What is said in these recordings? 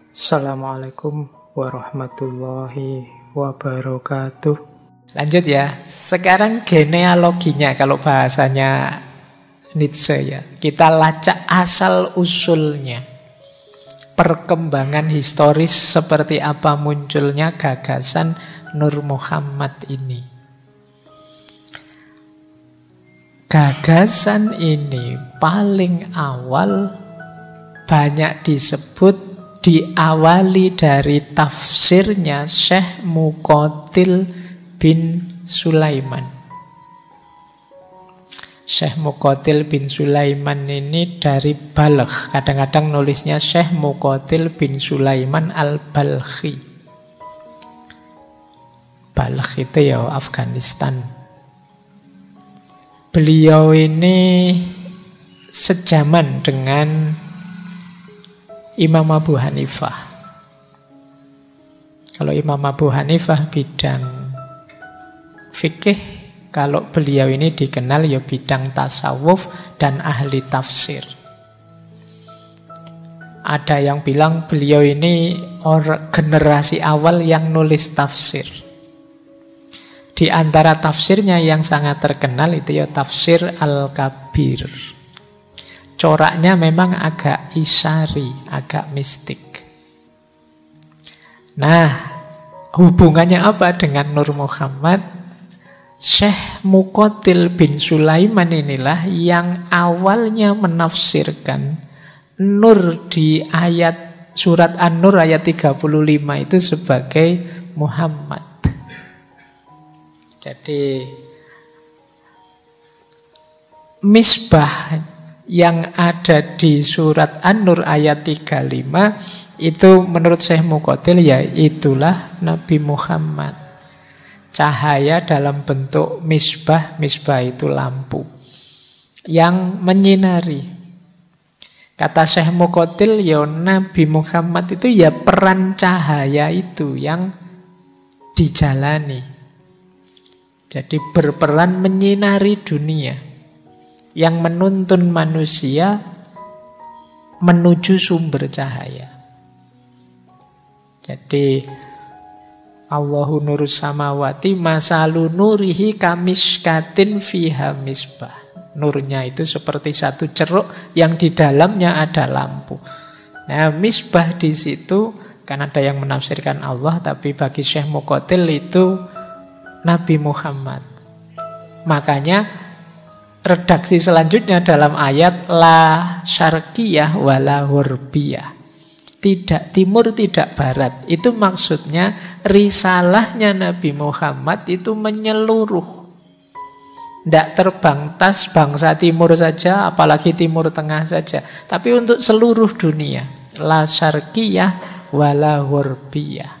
Assalamualaikum warahmatullahi wabarakatuh. Lanjut ya. Sekarang genealoginya kalau bahasanya Nietzsche ya. Kita lacak asal usulnya. Perkembangan historis seperti apa munculnya gagasan Nur Muhammad ini. Gagasan ini paling awal banyak disebut diawali dari tafsirnya Syekh Muqatil bin Sulaiman. Syekh Muqatil bin Sulaiman ini dari Balkh. Kadang-kadang nulisnya Syekh Muqatil bin Sulaiman al-Balkhi. Balkh itu ya Afghanistan. Beliau ini sejaman dengan Imam Abu Hanifah. Kalau Imam Abu Hanifah bidang fikih, kalau beliau ini dikenal ya bidang tasawuf dan ahli tafsir. Ada yang bilang beliau ini generasi awal yang nulis tafsir. Di antara tafsirnya yang sangat terkenal itu ya tafsir Al-Kabir. Coraknya memang agak isyari, agak mistik. Nah, hubungannya apa dengan Nur Muhammad? Syekh Muqatil bin Sulaiman inilah yang awalnya menafsirkan Nur di ayat surat An-Nur ayat 35 itu sebagai Muhammad. Jadi misbah yang ada di surat An-Nur ayat 35 itu menurut Syekh Muqatil ya itulah Nabi Muhammad. Cahaya dalam bentuk misbah, misbah itu lampu yang menyinari. Kata Syekh Muqatil ya Nabi Muhammad itu ya peran cahaya itu yang dijalani. Jadi berperan menyinari dunia, yang menuntun manusia menuju sumber cahaya. Jadi Allahu nurus samawati masalu nurihi kamiskatin fiha misbah. Nurnya itu seperti satu ceruk yang di dalamnya ada lampu. Nah, misbah di situ kan ada yang menafsirkan Allah, tapi bagi Syekh Muqatil itu Nabi Muhammad. Makanya redaksi selanjutnya dalam ayat la syarqiyah wala hurbiyah. Tidak timur, tidak barat. Itu maksudnya risalahnya Nabi Muhammad itu menyeluruh. Tidak terbangtas bangsa timur saja, apalagi timur tengah saja. Tapi untuk seluruh dunia. La syarqiyah wala hurbiyah.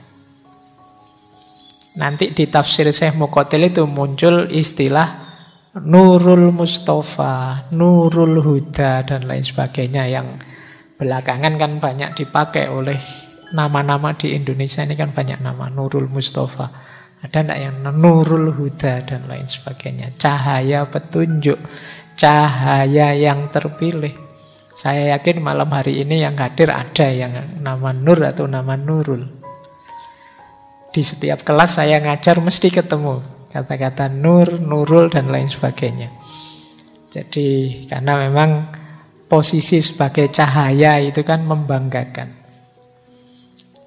Nanti di tafsir Syekh Muqatil itu muncul istilah Nurul Mustafa, Nurul Huda, dan lain sebagainya yang belakangan kan banyak dipakai oleh nama-nama di Indonesia ini kan banyak nama Nurul Mustafa. Ada enggak yang Nurul Huda dan lain sebagainya. Cahaya petunjuk, cahaya yang terpilih. Saya yakin malam hari ini yang hadir ada yang nama Nur atau nama Nurul. Di setiap kelas saya ngajar mesti ketemu kata-kata Nur, Nurul, dan lain sebagainya. Jadi karena memang posisi sebagai cahaya itu kan membanggakan.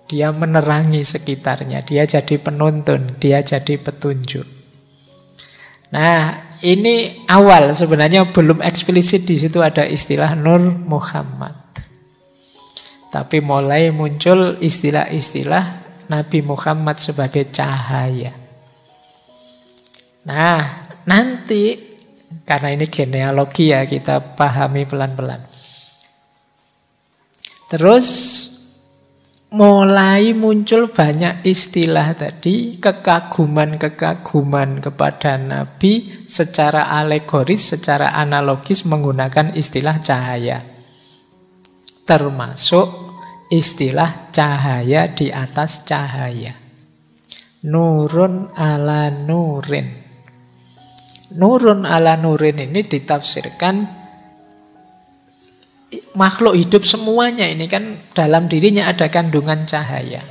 Dia menerangi sekitarnya, dia jadi penuntun, dia jadi petunjuk. Nah, ini awal sebenarnya belum eksplisit di situ ada istilah Nur Muhammad. Tapi mulai muncul istilah-istilah Nabi Muhammad sebagai cahaya. Nah, nanti karena ini genealogi ya, kita pahami pelan-pelan. Terus mulai muncul banyak istilah tadi, kekaguman-kekaguman kepada Nabi secara alegoris, secara analogis menggunakan istilah cahaya. Termasuk istilah cahaya di atas cahaya. Nurun ala nurin. Nurun ala nurin ini ditafsirkan makhluk hidup semuanya ini kan dalam dirinya ada kandungan cahaya.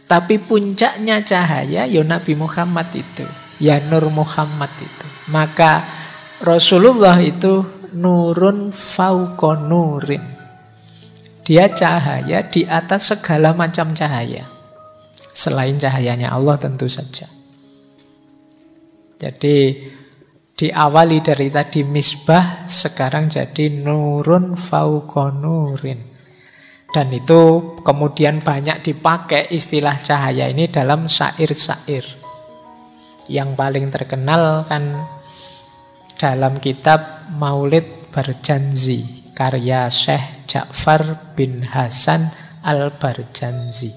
Tapi puncaknya cahaya ya Nabi Muhammad itu, ya Nur Muhammad itu. Maka Rasulullah itu nurun fauqa nurin. Dia cahaya di atas segala macam cahaya. Selain cahayanya Allah tentu saja. Jadi diawali dari tadi misbah, sekarang jadi nurun fauqa nurin. Dan itu kemudian banyak dipakai istilah cahaya ini dalam syair-syair. Yang paling terkenal kan dalam kitab Maulid Barjanzi, karya Syekh Ja'far bin Hasan Al-Barjanzi.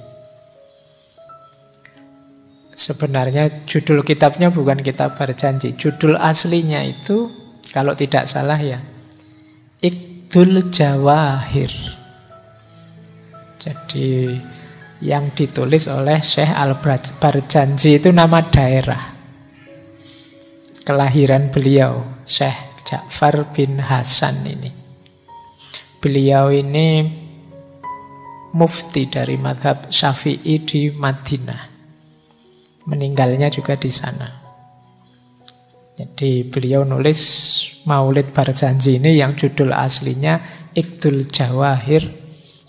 Sebenarnya judul kitabnya bukan kitab Barjanzi. Judul aslinya itu kalau tidak salah ya Iqdul Jawahir. Jadi yang ditulis oleh Syekh Al-Barjanzi itu nama daerah kelahiran beliau, Syekh Ja'far bin Hasan ini. Beliau ini mufti dari mazhab Syafi'i di Madinah. Meninggalnya juga di sana. Jadi beliau nulis Maulid Barjanzi ini yang judul aslinya Iqdul Jawahir,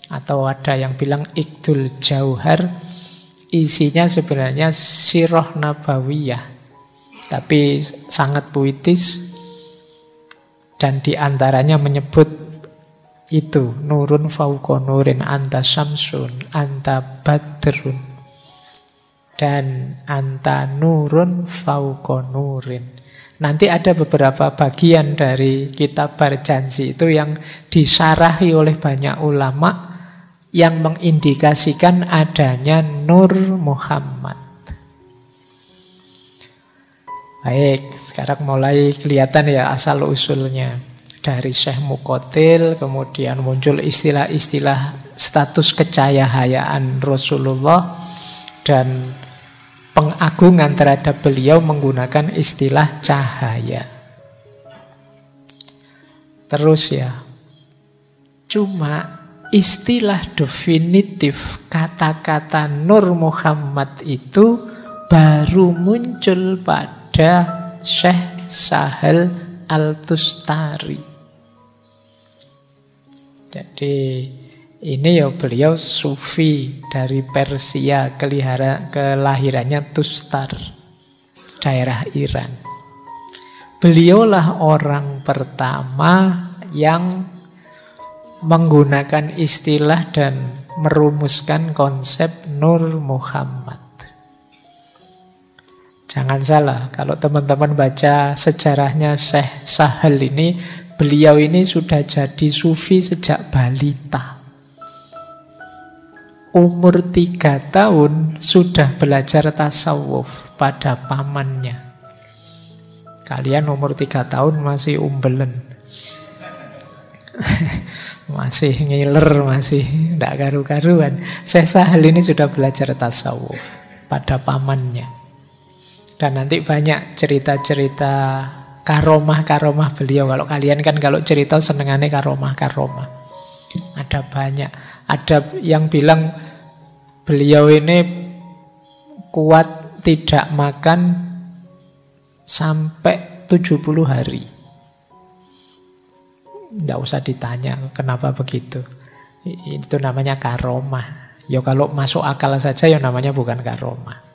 atau ada yang bilang Iqdul Jauhar. Isinya sebenarnya sirah nabawiyah, tapi sangat puitis, dan diantaranya menyebut itu nurun fauqa nurin, anta syamsun, anta badrun, dan anta nurun fauqa nurin. Nanti ada beberapa bagian dari kitab Barjanzi itu yang disarahi oleh banyak ulama yang mengindikasikan adanya Nur Muhammad. Baik, sekarang mulai kelihatan ya asal-usulnya. Dari Syekh Muqatil kemudian muncul istilah-istilah status kecahayaan Rasulullah dan pengagungan terhadap beliau menggunakan istilah cahaya. Terus ya, cuma istilah definitif kata-kata Nur Muhammad itu baru muncul pada Syekh Sahal Al-Tustari. Jadi ini ya beliau sufi dari Persia, kelahirannya Tustar, daerah Iran. Beliaulah orang pertama yang menggunakan istilah dan merumuskan konsep Nur Muhammad. Jangan salah, kalau teman-teman baca sejarahnya Syekh Sahal ini, beliau ini sudah jadi sufi sejak balita. Umur 3 tahun sudah belajar tasawuf pada pamannya. Kalian umur 3 tahun masih umbelen. Masih ngiler, masih tidak karu-karuan. Syekh Sahal ini sudah belajar tasawuf pada pamannya. Dan nanti banyak cerita-cerita karomah-karomah beliau. Kalau kalian kan kalau cerita senengannya karomah-karomah. Ada banyak. Ada yang bilang beliau ini kuat tidak makan sampai 70 hari. Tidak usah ditanya kenapa begitu. Itu namanya karomah. Ya kalau masuk akal saja ya namanya bukan karomah.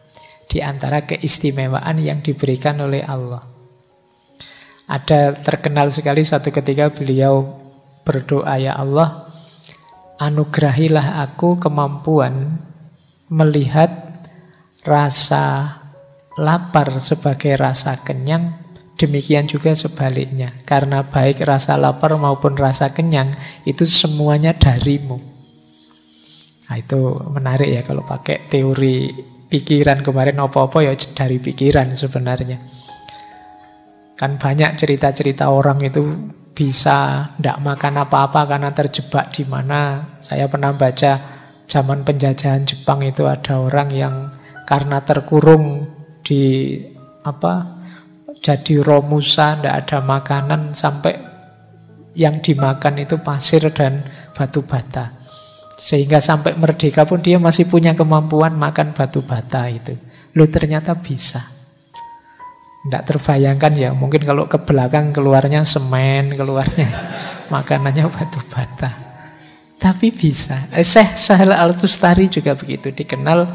Di antara keistimewaan yang diberikan oleh Allah. Ada terkenal sekali satu ketika beliau berdoa, ya Allah, anugerahilah aku kemampuan melihat rasa lapar sebagai rasa kenyang, demikian juga sebaliknya. Karena baik rasa lapar maupun rasa kenyang itu semuanya darimu. Nah itu menarik ya kalau pakai teori pikiran kemarin, apa-apa ya dari pikiran sebenarnya. Kan banyak cerita-cerita orang itu bisa tidak makan apa-apa karena terjebak di mana. Saya pernah baca zaman penjajahan Jepang itu ada orang yang karena terkurung di jadi romusa, tidak ada makanan sampai Yang dimakan itu pasir dan batu bata. Sehingga sampai merdeka pun dia masih punya kemampuan makan batu bata itu. Loh ternyata bisa. Tidak terbayangkan ya, mungkin kalau ke belakang keluarnya semen, keluarnya makanannya batu bata. Tapi bisa. Syekh Sahal Al-Tustari juga begitu, dikenal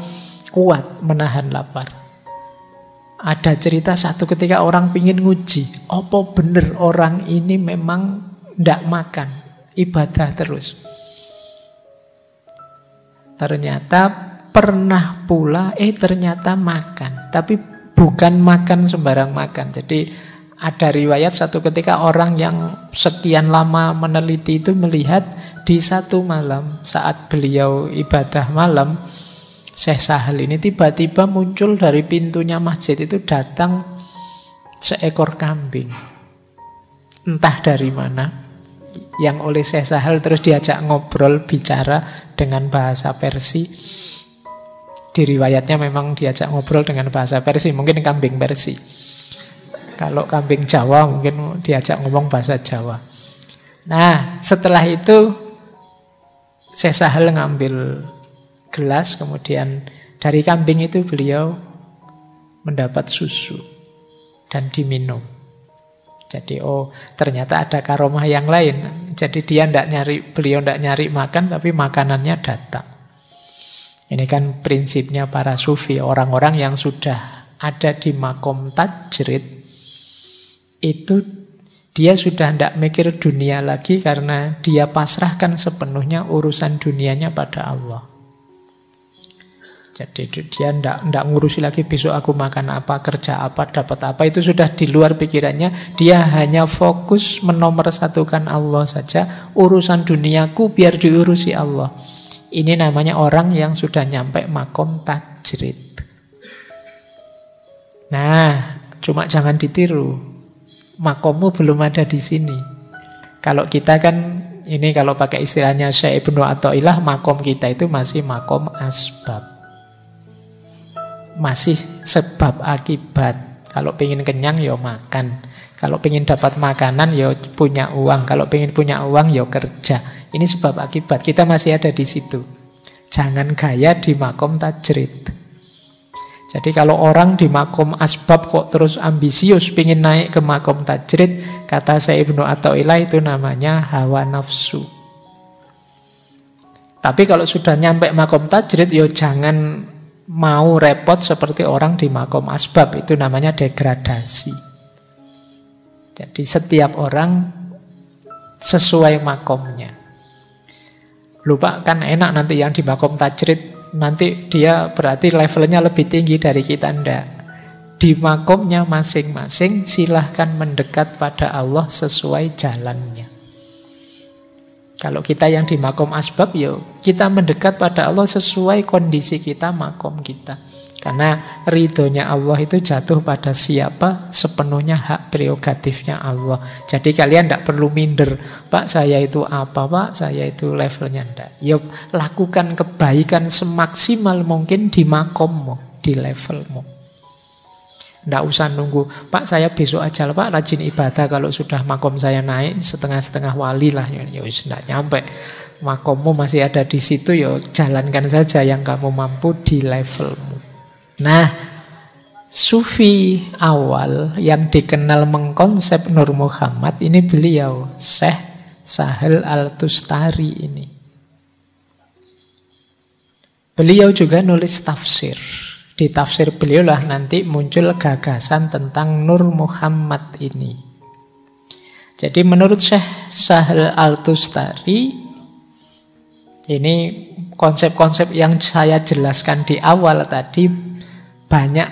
kuat menahan lapar. Ada cerita satu ketika orang pingin nguji, apa bener orang ini memang tidak makan, ibadah terus. Ternyata pernah pula, ternyata makan. Tapi bukan makan sembarang makan. Jadi ada riwayat satu ketika orang yang sekian lama meneliti itu melihat di satu malam saat beliau ibadah malam, Syekh Sahal ini tiba-tiba muncul dari pintunya masjid itu datang seekor kambing. Entah dari mana. Yang oleh Syekh Sahal terus diajak ngobrol, bicara dengan bahasa Persia. Di riwayatnya memang diajak ngobrol dengan bahasa Persia, mungkin kambing Persia. Kalau kambing Jawa mungkin diajak ngomong bahasa Jawa. Nah, setelah itu Syekh Sahal ngambil gelas, kemudian dari kambing itu beliau mendapat susu dan diminum. Jadi ternyata ada karomah yang lain. Jadi beliau tidak nyari makan, tapi makanannya datang. Ini kan prinsipnya para sufi, orang-orang yang sudah ada di makom tajrid, itu dia sudah tidak mikir dunia lagi karena dia pasrahkan sepenuhnya urusan dunianya pada Allah. Jadi dia tidak ngurusi lagi besok aku makan apa, kerja apa, dapat apa. Itu sudah di luar pikirannya. Dia hanya fokus menomorsatukan Allah saja. Urusan duniaku biar diurusi Allah. Ini namanya orang yang sudah nyampe makom tajrid. Nah, cuma jangan ditiru. Makommu belum ada di sini. Kalau kita kan, ini kalau pakai istilahnya Syekh Ibnu Athaillah, makom kita itu masih makom asbab. Masih sebab akibat. Kalau pengen kenyang ya makan. Kalau pengen dapat makanan ya punya uang. Kalau pengen punya uang ya kerja. Ini sebab akibat. Kita masih ada di situ. Jangan gaya di makom tajrid. Jadi kalau orang di makom asbab kok terus ambisius pengen naik ke makom tajrid, kata Syekh Ibnu Athaillah itu namanya hawa nafsu. Tapi kalau sudah nyampe makom tajrid ya jangan mau repot seperti orang di makom asbab, itu namanya degradasi. Jadi setiap orang sesuai makomnya. Lupa kan enak nanti yang di makom tajrid, nanti dia berarti levelnya lebih tinggi dari kita. Enggak. Di makomnya masing-masing silahkan mendekat pada Allah sesuai jalannya. Kalau kita yang di makom asbab, kita mendekat pada Allah sesuai kondisi kita, makom kita. Karena ridhonya Allah itu jatuh pada siapa, sepenuhnya hak prerogatifnya Allah. Jadi kalian tidak perlu minder, Pak saya itu apa, Pak saya itu levelnya enggak. Lakukan kebaikan semaksimal mungkin di makommu, di levelmu. Tidak usah nunggu, Pak saya besok aja Pak rajin ibadah, kalau sudah makom saya naik setengah-setengah wali lah. Ya wis tidak nyampe. Makommu masih ada di situ, jalankan saja yang kamu mampu di levelmu. Nah, sufi awal yang dikenal mengkonsep Nur Muhammad ini beliau, Syekh Sahal Al-Tustari ini. Beliau juga nulis tafsir. Di tafsir beliau lah nanti muncul gagasan tentang Nur Muhammad ini. Jadi menurut Syekh Sahal Al-Tustari, ini konsep-konsep yang saya jelaskan di awal tadi banyak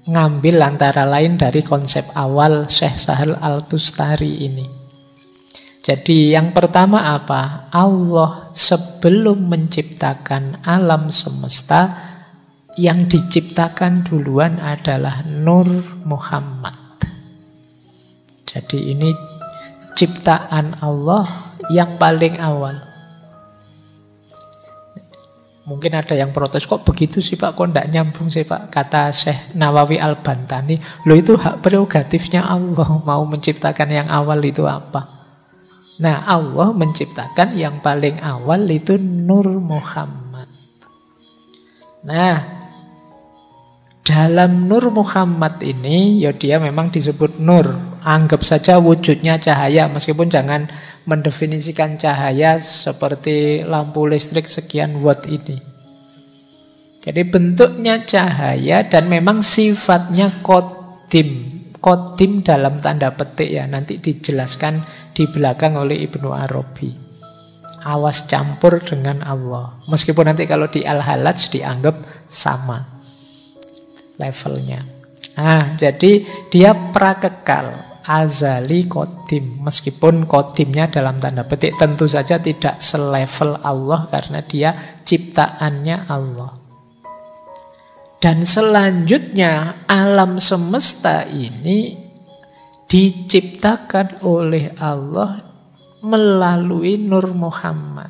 ngambil antara lain dari konsep awal Syekh Sahal Al-Tustari ini. Jadi yang pertama apa? Allah sebelum menciptakan alam semesta, yang diciptakan duluan adalah Nur Muhammad. Jadi ini ciptaan Allah yang paling awal. Mungkin ada yang protes, kok begitu sih Pak, kok tidak nyambung sih Pak? Kata Syekh Nawawi Al-Bantani, loh itu hak prerogatifnya Allah, mau menciptakan yang awal itu apa? Nah, Allah menciptakan yang paling awal itu Nur Muhammad. Nah, dalam Nur Muhammad ini, ya dia memang disebut Nur. Anggap saja wujudnya cahaya, meskipun jangan mendefinisikan cahaya seperti lampu listrik sekian watt ini. Jadi bentuknya cahaya dan memang sifatnya qadim. Qadim dalam tanda petik ya, nanti dijelaskan di belakang oleh Ibnu Arabi. Awas campur dengan Allah. Meskipun nanti kalau di Al-Halaj dianggap sama levelnya. Nah, jadi dia prakekal, azali, qadim. Meskipun qadimnya dalam tanda petik tentu saja tidak selevel Allah karena dia ciptaannya Allah. Dan selanjutnya alam semesta ini diciptakan oleh Allah melalui Nur Muhammad.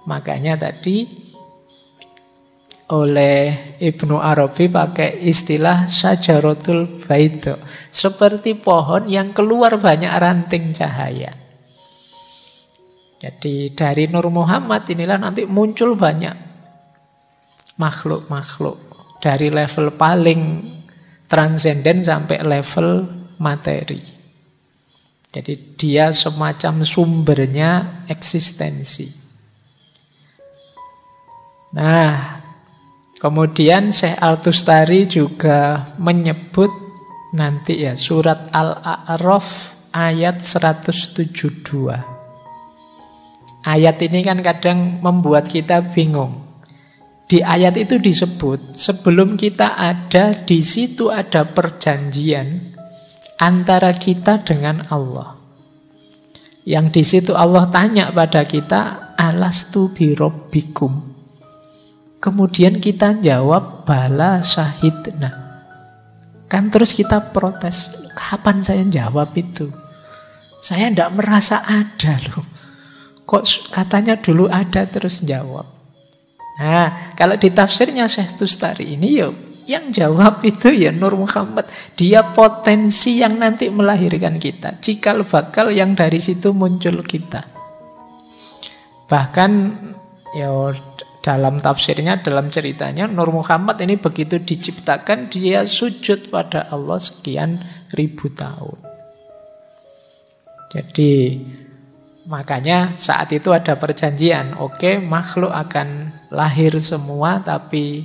Makanya tadi oleh Ibnu Arabi pakai istilah syajaratul baida, seperti pohon yang keluar banyak ranting cahaya. Jadi dari Nur Muhammad inilah nanti muncul banyak makhluk-makhluk dari level paling transenden sampai level materi. Jadi dia semacam sumbernya eksistensi. Nah, kemudian Syekh Al-Tustari juga menyebut nanti ya surat Al-A'raf ayat 172. Ayat ini kan kadang membuat kita bingung. Di ayat itu disebut sebelum kita ada, di situ ada perjanjian antara kita dengan Allah. Yang di situ Allah tanya pada kita, alastu birabbikum. Kemudian kita jawab bala syahidna. Kan terus kita protes, kapan saya jawab itu? Saya tidak merasa ada loh. Kok katanya dulu ada terus jawab. Nah, kalau di tafsirnya Syekh Tustari ini yang jawab itu ya Nur Muhammad. Dia potensi yang nanti melahirkan kita. Cikal bakal yang dari situ muncul kita. Bahkan ya dalam tafsirnya, dalam ceritanya Nur Muhammad ini begitu diciptakan dia sujud pada Allah sekian ribu tahun. Jadi makanya saat itu ada perjanjian. Oke, makhluk akan lahir semua, tapi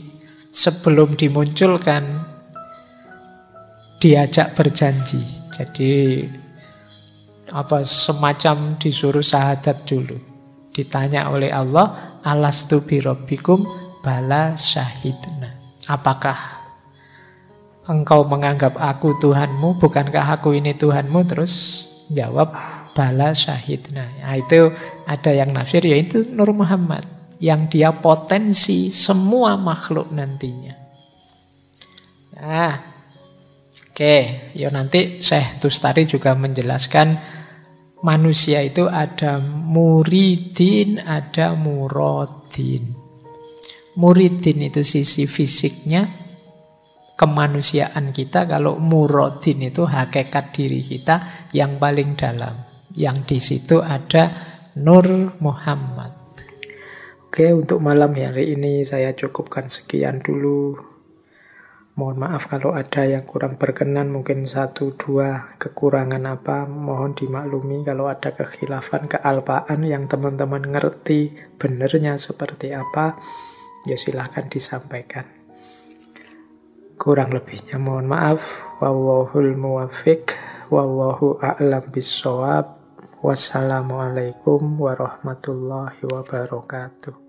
sebelum dimunculkan diajak berjanji. Jadi semacam disuruh syahadat dulu. Ditanya oleh Allah, alastu birabbikum bala syahidna. Apakah engkau menganggap aku Tuhanmu? Bukankah aku ini Tuhanmu? Terus jawab bala syahidna. Nah, itu ada yang nafsir yaitu Nur Muhammad, yang dia potensi semua makhluk nantinya. Nah, oke, nanti Syekh Tustari juga menjelaskan manusia itu ada muridin, ada muradin. Muridin itu sisi fisiknya, kemanusiaan kita. Kalau muradin itu hakikat diri kita yang paling dalam. Yang di situ ada Nur Muhammad. Oke, untuk malam hari ini saya cukupkan sekian dulu. Mohon maaf kalau ada yang kurang berkenan, mungkin 1-2 kekurangan apa, mohon dimaklumi. Kalau ada kekhilafan, kealpaan yang teman-teman ngerti benernya seperti apa, ya silahkan disampaikan. Kurang lebihnya mohon maaf. Wallahul muwaffiq, wallahu a'lam bissawab. Wassalamualaikum warahmatullahi wabarakatuh.